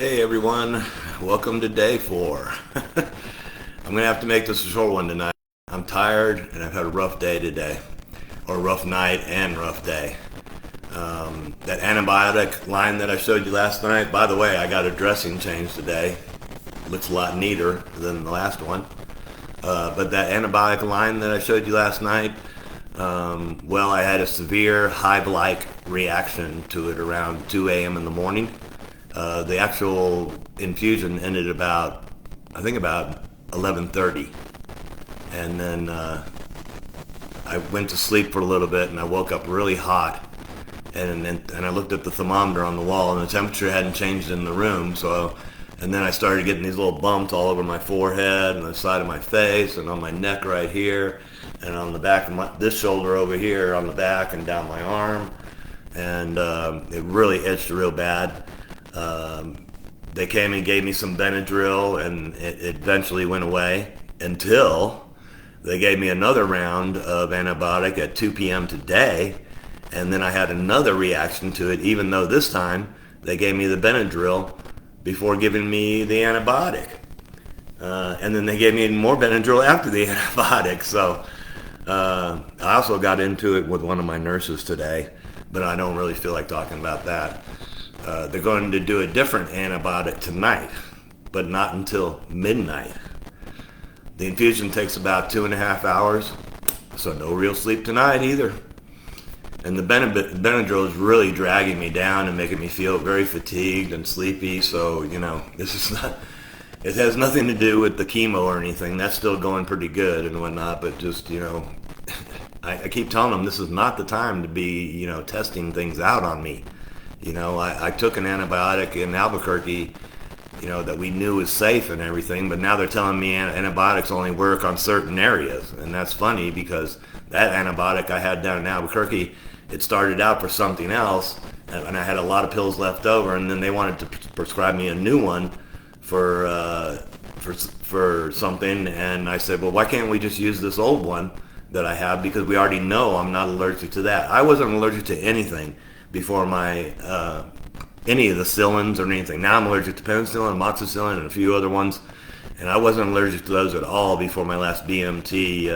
Hey everyone, welcome to day 4. I'm gonna have to make this a short one tonight. I'm tired and I've had a rough day today, or rough night and rough day. That antibiotic line that I showed you last night, by the way, I got a dressing change today. Looks a lot neater than the last one. But that antibiotic line that I showed you last night, I had a severe hive-like reaction to it around 2 a.m. in the morning. The actual infusion ended about 11:30, and then I went to sleep for a little bit, and I woke up really hot, and I looked at the thermometer on the wall, and the temperature hadn't changed in the room. And then I started getting these little bumps all over my forehead and the side of my face, and on my neck right here, and on the back of this shoulder over here, on the back and down my arm, and it really itched real bad. They came and gave me some Benadryl, and it eventually went away until they gave me another round of antibiotic at 2 p.m. today, and then I had another reaction to it, even though this time they gave me the Benadryl before giving me the antibiotic. And then they gave me more Benadryl after the antibiotic. So I also got into it with one of my nurses today, but I don't really feel like talking about that. They're going to do a different antibiotic tonight, but not until midnight. The infusion takes about 2.5 hours, so no real sleep tonight either. And the Benadryl is really dragging me down and making me feel very fatigued and sleepy. So, this is not, it has nothing to do with the chemo or anything. That's still going pretty good and whatnot, but just, I keep telling them this is not the time to be, testing things out on me. I took an antibiotic in Albuquerque, that we knew was safe and everything, but now they're telling me antibiotics only work on certain areas. And that's funny because that antibiotic I had down in Albuquerque, it started out for something else, and I had a lot of pills left over, and then they wanted to prescribe me a new one for something, and I said, well, why can't we just use this old one that I have, because we already know I'm not allergic to that. I wasn't allergic to anything before my any of the Cillins or anything. Now I'm allergic to penicillin, amoxicillin, and a few other ones, and I wasn't allergic to those at all before my last BMT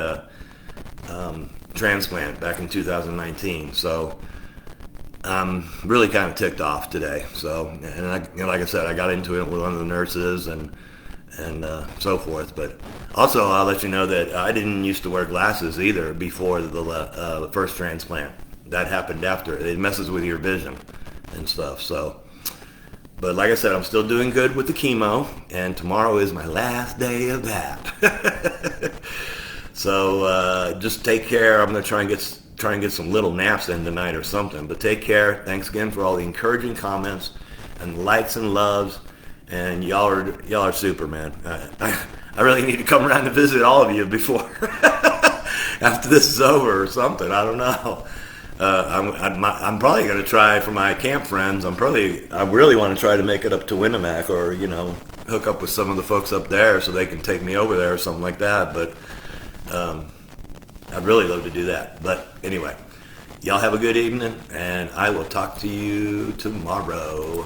transplant back in 2019. So I'm really kind of ticked off today. So, and like I said, I got into it with one of the nurses and so forth. But also, I'll let you know that I didn't used to wear glasses either before the first transplant. That happened after. It messes with your vision and stuff. So, but like I said, I'm still doing good with the chemo, and tomorrow is my last day of that. So just take care. I'm gonna try and get some little naps in tonight or something. But take care. Thanks again for all the encouraging comments and likes and loves. And y'all are super, man. I really need to come around and visit all of you before after this is over or something. I don't know. I'm probably going to try for my camp friends. I really want to try to make it up to Winnemac, or hook up with some of the folks up there so they can take me over there or something like that. But I'd really love to do that. But anyway, y'all have a good evening, and I will talk to you tomorrow.